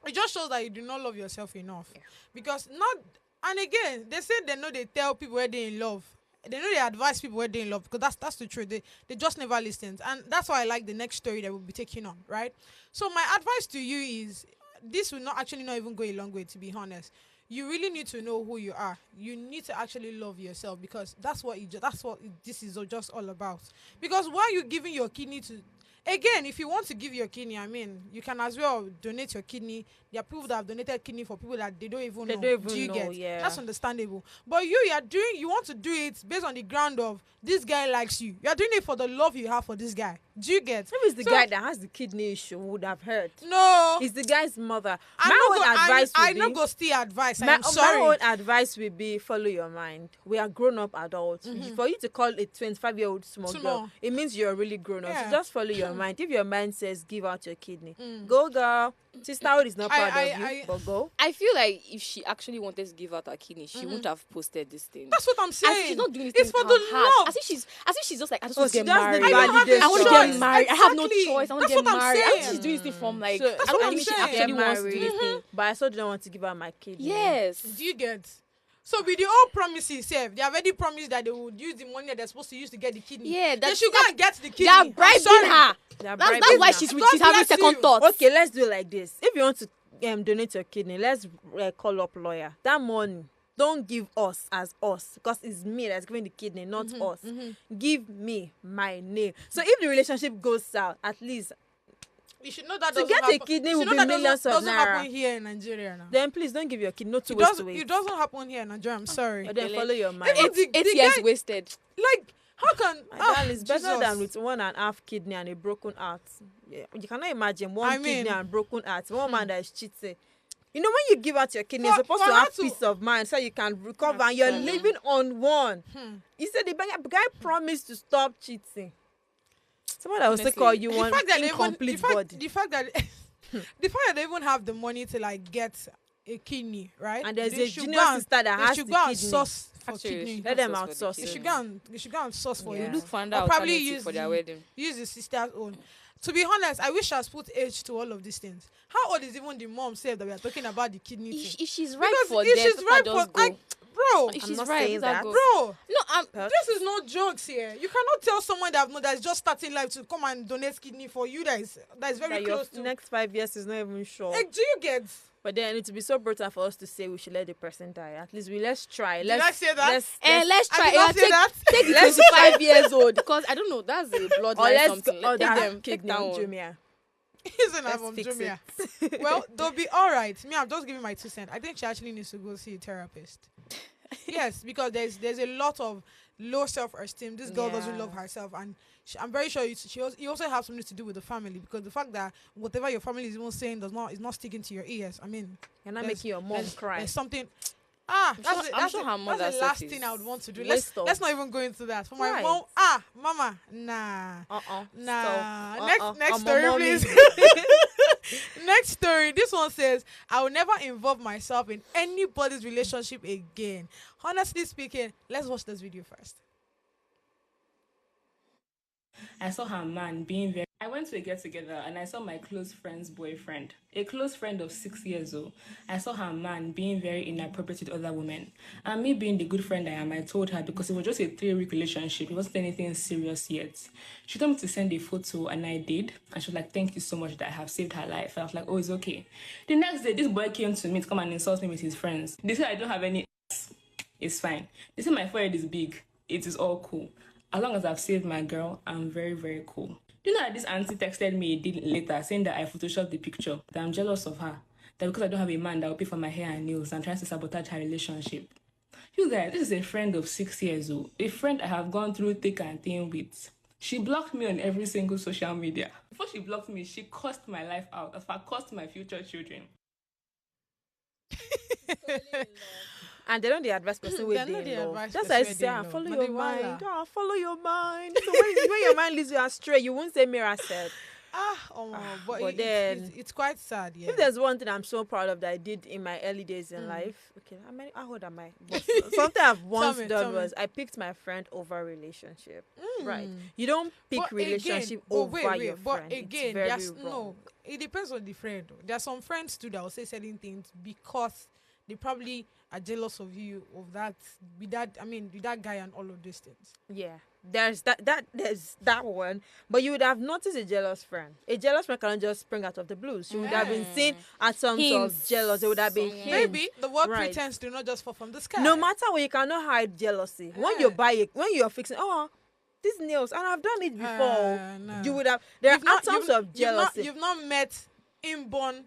it just shows that you do not love yourself enough. Because not, and again, they say they tell people where they in love. They know they advise people where they in love, because that's the truth. They just never listen. And that's why I like the next story that we'll be taking on, right? So my advice to you is, this will not even go a long way, to be honest. You really need to know who you are. You need to actually love yourself, because that's what this is just all about. Because why are you giving your kidney to? Again, if you want to give your kidney, I mean, you can as well donate your kidney. There are people that have donated kidney for people that they don't even know. Do you get? Yeah. That's understandable. But you want to do it based on the ground of this guy likes you. You are doing it for the love you have for this guy. Do you get? Maybe it's the guy that has the kidney issue would have heard. No. It's the guy's mother. I no go still advice. I'm sorry. My own advice will be follow your mind. We are grown-up adults. For you to call a 25-year-old small girl, it means you're really grown-up. Yeah. So just follow your mind. If your mind says give out your kidney, go girl. Sisterhood is not proud of you, but go. I feel like if she actually wanted to give out her kidney, she wouldn't have posted this thing. That's what I'm saying. As she's not doing this It's thing for the love. As if she's just like, I just Oh, want to she get does the married. validation. I want to get married. I have no Exactly. choice. I want That's to get what I'm married. I think saying. she's doing this from like, So, I that's don't what I'm think she saying. actually wants to do this thing. But I also don't want to give her my kidney. Yes. Do you get? So with the old promises, they have already promised that they would use the money that they're supposed to use to get the kidney. Yeah, they should go and get the kidney. They are I'm bribing sorry. her. That's why she's God having bless second you. thoughts. Okay, let's do it like this. If you want to donate your kidney, let's call up lawyer. That money, don't give us as us, because it's me that's giving the kidney, not us. Give me my name. So if the relationship goes south, at least You should know that to doesn't get a happen. kidney You will should be know that millions of doesn't happen naira. here in Nigeria now. Then please don't give your kidney. No two It ways doesn't, to it it. doesn't happen here in Nigeria. I'm sorry. Or then follow your mind. Even the 8 years guy- wasted. Like, how can My darling, it's better Jesus. than with 1.5 kidney and a broken heart. Yeah, you cannot imagine one kidney and broken heart. One man that is cheating. You know, when you give out your kidney, you're supposed to have peace of mind so you can recover, and you're living on one. He said the guy promised to stop cheating. Someone that will still call you one incomplete body. The fact that they even have the money to like get a kidney, right? And there's They a should junior go and- sister that they has should the go and kidney. source for Actually, kidney. Let them Source for the outsource. They kidney. should go and source for You it. look find Or out probably alternative use for their wedding. use the sister's own. To be honest, I wish she has put age to all of these things. How old is even the mom said that we are talking about the kidney thing? If she's right Because for if them, she's right just for go. bro, If I'm she's not right, saying let her that. go. bro, No, this is no jokes here. You cannot tell someone that's just starting life to come and donate kidney for you that is very That your close to. next 5 years is not even sure. Like, do you get? But then it would be so brutal for us to say we should let the person die. At least let's try. Did I say that? Let's I try. did not say that. Take the 25 years old, because I don't know. That's a or bloodline let's something. or Take that them. Take kidney that one. Jumia. Isn't that Let's from fix Jumia? Well, they'll be all right. Me, I'm just giving my 2 cents. I think she actually needs to go see a therapist. Yes, because there's a lot of low self-esteem. This girl doesn't love herself, and I'm very sure you also have something to do with the family, because the fact that whatever your family is even saying is not sticking to your ears. I mean, You're not there's- making your mom there's, cry. There's something. I'm That's sure her mother the last says thing I would want to do. waste of- Let's not even go into that. For my Right. mom, mama, nah. Nah. Stop. Next My story, mommy. please. Next story. This one says, I will never involve myself in anybody's relationship again. Honestly speaking, let's watch this video first. I saw her man being very... I went to a get-together and I saw my close friend's boyfriend, a close friend of 6 years old. I saw her man being very inappropriate with other women. And me being the good friend I am, I told her, because it was just a 3-week relationship. It wasn't anything serious yet. She told me to send a photo and I did. And she was like, thank you so much that I have saved her life. I was like, oh, it's okay. The next day, this boy came to me to come and insult me with his friends. They said I don't have any ass. It's fine. They said my forehead is big. It is all cool. As long as I've saved my girl, I'm very, very cool. Do you know that this auntie texted me a day later saying that I photoshopped the picture, that I'm jealous of her, that because I don't have a man that will pay for my hair and nails and tries to sabotage her relationship? You guys, this is a friend of 6 years old, a friend I have gone through thick and thin with. She blocked me on every single social media. Before she blocked me, she cursed my life out, as far cursed my future children. And they don't the advice person with They know they the love. advice That's person why I wey say, dey in love. follow But your they mind. wala. Follow your mind. So when your mind leads you astray, you won't say Mira said. But, But it's quite sad. Yeah. If there's one thing I'm so proud of that I did in my early days in life, okay, how old am I? But something I've once Tell done me. was I picked my friend over relationship. Right? You don't pick But relationship but over wait, your but friend. again, it's very there's wrong. no. It depends on the friend. Though. There are some friends too that will say certain things because they probably are jealous of you with that with that guy and all of these things. Yeah, there's that one. But you would have noticed a jealous friend. A jealous friend cannot just spring out of the blues. She would have been seen at some sort of Hints. jealous. There would have been hints. Maybe the word Right. pretense do not just fall from the sky. No matter what, you cannot hide jealousy. When you buy it, when you're fixing, these nails, and I've done it before. No. You would have. There You've are not- atoms you've- of jealousy. You've not met inborn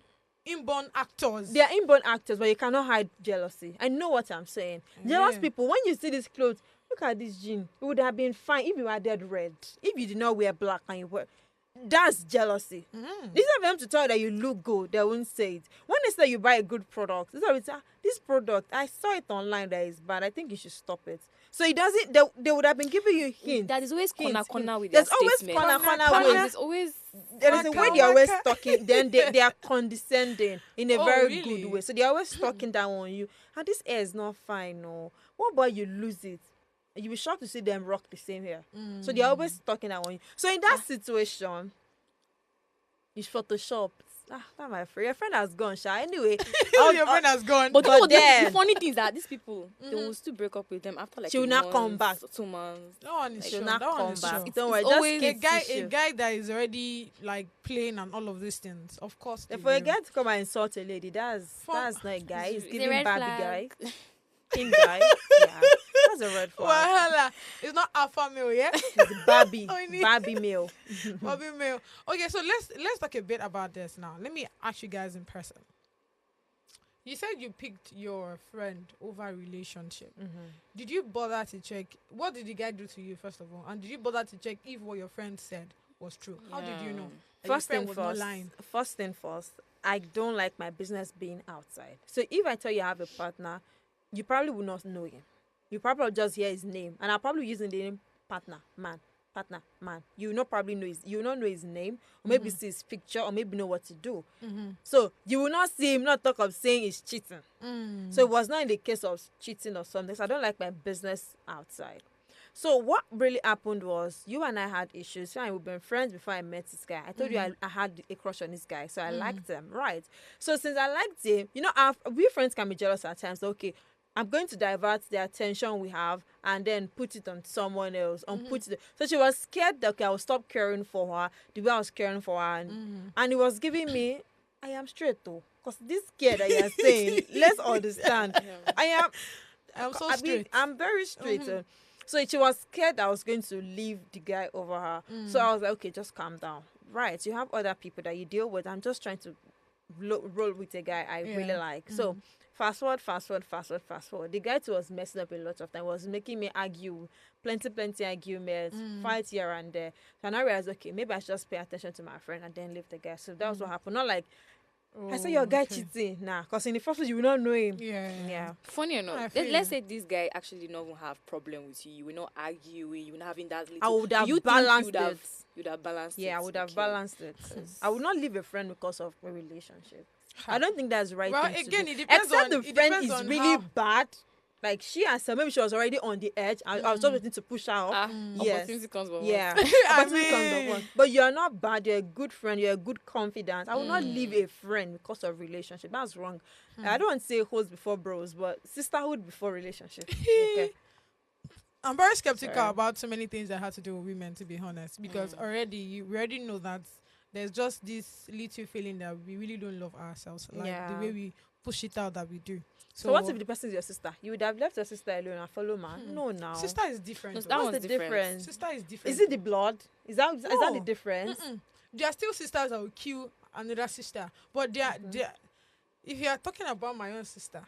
actors. They are inborn actors, but you cannot hide jealousy. I know what I'm saying. Jealous people, when you see this clothes, look at this jean. It would have been fine if you were dead red. If you did not wear black and you wear. That's jealousy. Instead of them to tell you that you look good, they won't say it. When they say you buy a good product, this product, I saw it online that is bad. I think you should stop it. So it doesn't. They would have been giving you hints. That is always corner Hints, corner hints. with There's their always statement. corner way. There's always There is a way they're always talking. Then they are condescending in a Oh, very really? good way. So they're always talking down on you. And this hair is not fine. No. What about you lose it? You'll be shocked to see them rock the same hair. So they're always talking down on you. So in that situation, you Photoshop. That my friend. Your friend has gone, Sha. Anyway, Your friend has gone. But But the then- funny thing is that these people they will still break up with them after like She will a not month, come back. 2 months. That one is she'll sure. not That one come is back. sure. Don't worry. It's Just always keep A tissue. guy that is already like playing and all of these things. Of course. they If a will. guy to come and insult a lady, that's not a guy. He's It's a giving red Barbie flag. guy. King guy. Yeah. That's a red flag. Wahala. It's not alpha male, yeah? It's Barbie. I need- Barbie male. Bobby male. Okay, so let's talk a bit about this now. Let me ask you guys in person. You said you picked your friend over relationship. Did you bother to check what did the guy do to you first of all, and did you bother to check if what your friend said was true? How did you know? that your First friend thing was not first. lying? First thing first. I don't like my business being outside. So if I tell you I have a partner, you probably will not know him. You probably just hear his name, and I'll probably using the name partner man. You will not probably know you will not know his name, or maybe see his picture, or maybe know what to do. So you will not see him, not talk of saying he's cheating. So it was not in the case of cheating or something. So I don't like my business outside. So what really happened was you and I had issues. We've been friends before I met this guy. I told you I had a crush on this guy, so I liked him, right? So since I liked him, we friends can be jealous at times. Okay, I'm going to divert the attention we have and then put it on someone else. So she was scared that I would stop caring for her the way I was caring for her. And it was giving me, I am straight though. Because this care that you're saying, let's understand. I'm so I mean, straight. I'm very straight. So she was scared I was going to leave the guy over her. So I was like, okay, just calm down. Right. You have other people that you deal with. I'm just trying to roll with a guy I really like. So fast forward. The guy too was messing up a lot of time. Was making me argue, plenty arguments, fight here and there. So I realized, okay, maybe I should just pay attention to my friend and then leave the guy. So that was what happened. Not like, I saw your guy cheating. Nah, because in the first place, you will not know him. Yeah. Funny I enough, feel let's say this guy actually did not even have problem with you. You will not arguing. You will not having that little. I would have you think balanced you would have, it. You would have balanced it. Yeah, I would have Okay. balanced it. I would not leave a friend because of a relationship. I don't think that's the right Well, thing again, to it do. depends Except on- the it friend depends is on really how- bad. Like she herself, maybe she was already on the edge. I was just waiting to push her off. Yes. Opportunity comes by Yeah. once. Opportunity comes at once. But you're not bad. You're a good friend. You're a good confidant. I will not leave a friend because of relationship. That's wrong. I don't want to say hoes before bros, but sisterhood before relationship. Okay. I'm very skeptical Sorry. about so many things that have to do with women, to be honest, because we already know that there's just this little feeling that we really don't love ourselves, like the way we push it out that we do. So what if the person is your sister? You would have left your sister alone and follow man. No, now. sister is different? No, though. that What's one's the different. difference? Sister is different. Is it the blood? Is that the No. difference? There are still sisters that will kill another sister, but they are if you are talking about my own sister,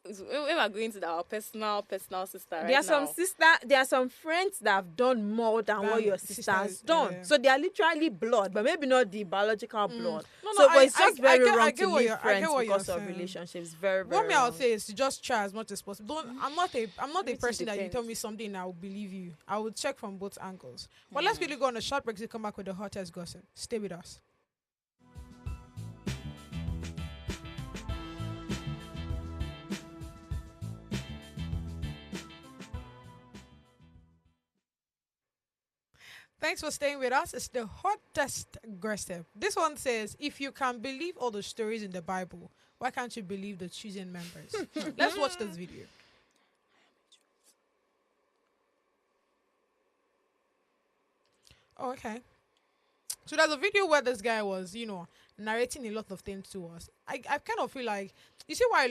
when we're going to our personal sister right There are some now. there are some friends that have done more than what your sister has done. So they are literally blood, but maybe not the biological blood. No, but it's just very wrong I get to what leave you're- I friends get what you're because of saying. relationships. Very, very What me I'll wrong. say is to just try as much as possible. I'm not a Everything person that you tell depends. me something and I will believe you. I will check from both angles. But let's really go on a short break to come back with the hottest gossip. Stay with us. Thanks for staying with us. It's the hottest gossip. This one says, if you can believe all the stories in the Bible, why can't you believe the choosing members? Let's watch this video. Oh, okay. So there's a video where this guy was, narrating a lot of things to us. I kind of feel like, you see why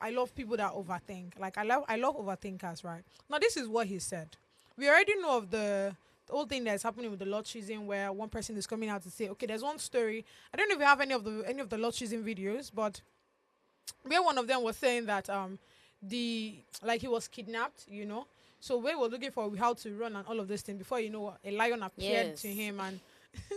I love people that overthink. Like I love overthinkers, right? Now this is what he said. We already know of the whole thing that's happening with the Lord choosing, where one person is coming out to say, okay, there's one story. I don't know if you have any of the Lord choosing videos, but where one of them was saying that he was kidnapped. So we were looking for how to run and all of this thing before a lion appeared Yes. to him and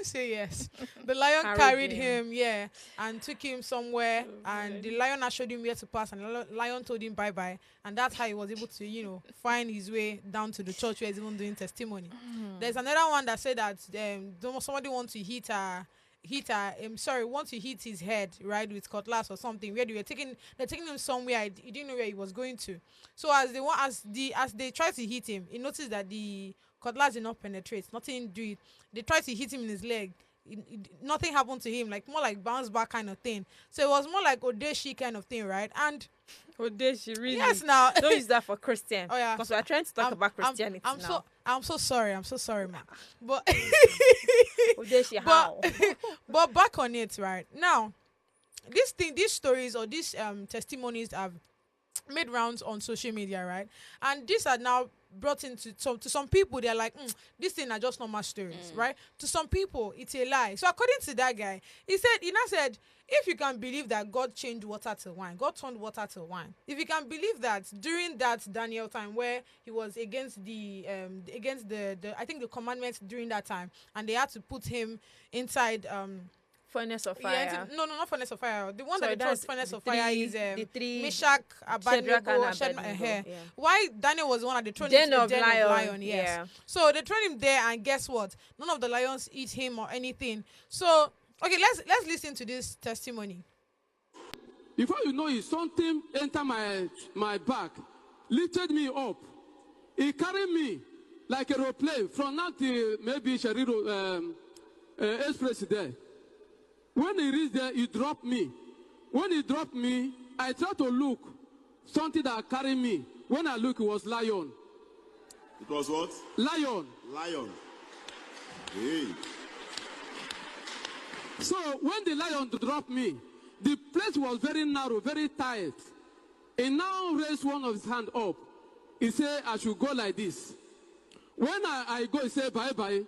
say yes. The lion Carried carried him, and took him somewhere, and the lion showed him where to pass, and the lion told him bye bye, and that's how he was able to find his way down to the church where he's even doing testimony. There's another one that said that somebody wants to want to hit his head, right, with cutlass or something, where they're taking him somewhere he didn't know where he was going to. So as they tried to hit him, he noticed that the cutlass did not penetrate, nothing do it. They tried to hit him in his leg. Nothing happened to him, like more like bounce back kind of thing. So it was more like Odeshi kind of thing, right? And Odeshi, really? yes, now Don't use that for Christian. Oh, yeah. Because we're trying to talk about Christianity now. I'm so sorry, man. But Odeshi, how? but back on it, right now, these stories or these testimonies have made rounds on social media, right? And these are now brought into to some people. They're like, this thing are just normal stories, right? To some people, it's a lie. So according to that guy, he now said, if you can believe that God changed water to wine, God turned water to wine. If you can believe that during that Daniel time where he was against the I think the commandments during that time, and they had to put him inside Furnace of fire. Yeah, no, not furnace of fire. The one Sorry, that they that's chose furnace the of fire three- is the three Meshach, Abednego, Shadrach and Shadrach, Abednego, yeah. Why Daniel was the one that they thrown Den into the of den of lion, lion, yes. yeah. So they thrown him there, and guess what? None of the lions eat him or anything. So okay, let's listen to this testimony. Before you know it, something entered my back, lifted me up. He carried me like a aeroplane from now to maybe Shariro Express there. When he reached there, he dropped me. When he dropped me, I tried to look. Something that carried me. When I look, it was lion. It was what? Lion. Lion. Hey. So when the lion dropped me, the place was very narrow, very tight. He now raised one of his hand up. He said, I should go like this. When I go, he said, bye-bye.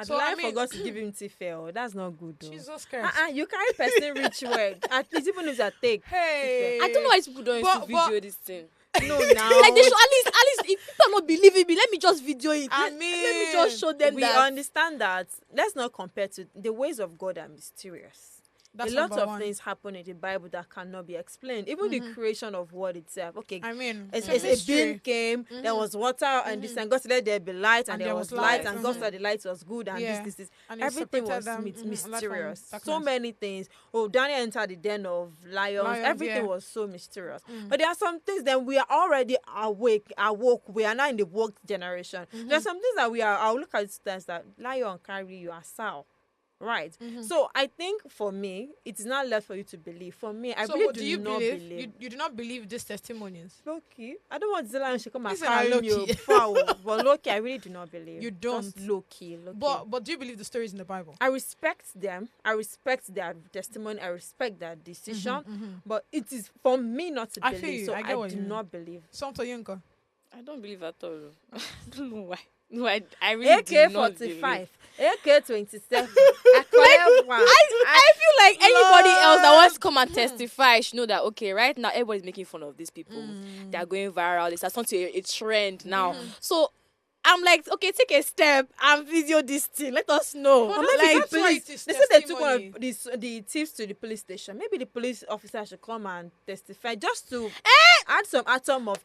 So I forgot to give him Tifel. That's not good, though. Jesus Christ. You carry person rich word. At least even if it's a take. Hey. I don't know why people don't use to video this thing. No, now. Like they should at least if people are not believing me, let me just video it. I Let me mean, just show them We that. understand that. Let's not compare to the ways of God are mysterious. That's a lot number of one. things happen in the Bible that cannot be explained. Even the creation of word itself. Okay, I mean, it's it's a a mystery. being came, there was water, and this, and God said, let there be light, and there was light, and God said the light was good, and Yeah. this. And he Everything separated was them, light from mysterious. So darkness. many things. Oh, Daniel entered the den of lions. Everything yeah. was so mysterious. But there are some things that we are already awoke. We are not in the woke generation. There are some things that I'll look at it as that lion carry you as sow. Right. So I think for me, it is not left for you to believe. For me, I So really what do not believe. You do not believe these testimonies? Low-key. I don't want Zion to come and Listen, I'm carry me low-key. foul. But low-key, I really do not believe. You don't? Just low-key. But do you believe the stories in the Bible? I respect them. I respect their testimony. I respect their decision. But it is for me not to I feel believe. you. So I get I what do you mean. not believe. Some to Yunko. I don't believe at all. I don't know why. No, I really do not believe. AK-45, AK-27. I feel like anybody else that wants to come and testify should know that, okay, right now everybody's making fun of these people. They are going viral. It's something a trend now. So I'm like, okay, take a step and video this thing. Let us know. But maybe that's the why police. it is They said they took testimony. one of the thieves to the police station. Maybe the police officer should come and testify just to add some atom of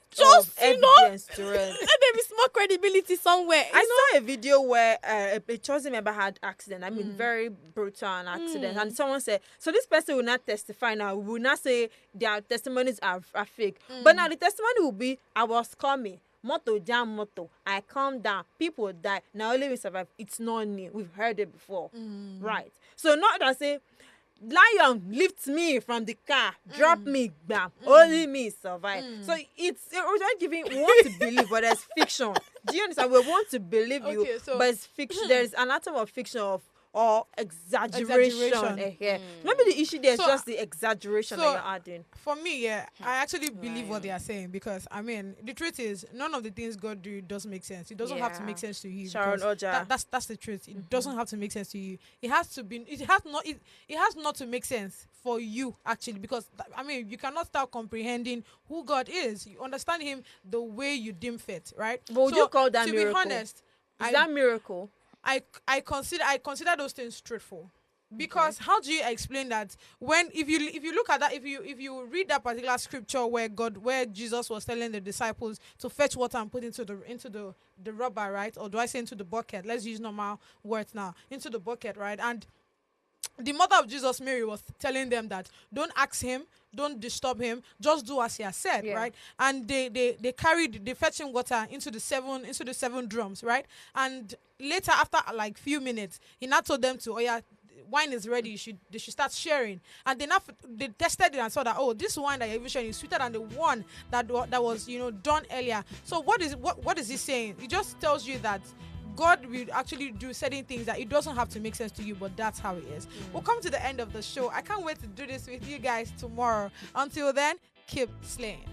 evidence to it. Let there be small credibility somewhere. I saw a video where a chosen member had accident. I mean, very brutal an accident. And someone said, so this person will not testify now. We will not say their testimonies are fake. But now the testimony will be, I was coming. Moto jam moto. I calm down. People die. Now only we survive. It's not new. We've heard it before. Right. So not that say, lion lift me from the car, drop me, bam. Only me survive. So it's not giving. We want to believe, but there's fiction. Do you understand? We want to believe you, but it's fiction. There's an atom of fiction or exaggeration. Maybe the issue there is just the exaggeration that you're adding. For me, I actually believe what they are saying, because I mean the truth is none of the things God do does make sense. It doesn't have to make sense to you. Sharon Oja. That's the truth. It doesn't have to make sense to you. It has to be. It has not to make sense for you actually, because I mean you cannot start comprehending who God is. You understand Him the way you deem fit, right? But would you call that to miracle? To be honest, is that miracle? I consider those things truthful, because how do you explain that when if you look at that, if you read that particular scripture where Jesus was telling the disciples to fetch water and put into the rubber, right? Or do I say into the bucket? Let's use normal words now. Into the bucket, right? And the mother of Jesus, Mary, was telling them that don't ask him, don't disturb him, just do as he has said, right? And they fetched him water into the seven drums, right? And later, after like few minutes, he now told them to, wine is ready. They should start sharing. And they tested it and saw that, this wine that you're even sharing is sweeter than the one that was done earlier. So what is he saying? It just tells you that God will actually do certain things that it doesn't have to make sense to you, but that's how it is. We'll come to the end of the show. I can't wait to do this with you guys tomorrow. Until then, keep slaying.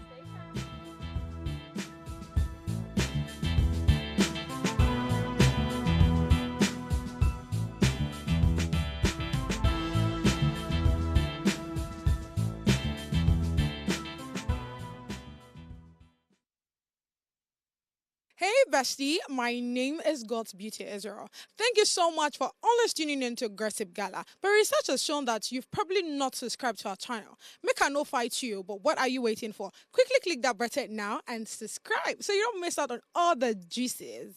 Hey bestie, my name is God's Beauty Israel. Thank you so much for always tuning in to Gossip Gala. But research has shown that you've probably not subscribed to our channel. Make a no fight you, but what are you waiting for? Quickly click that button now and subscribe so you don't miss out on all the juices.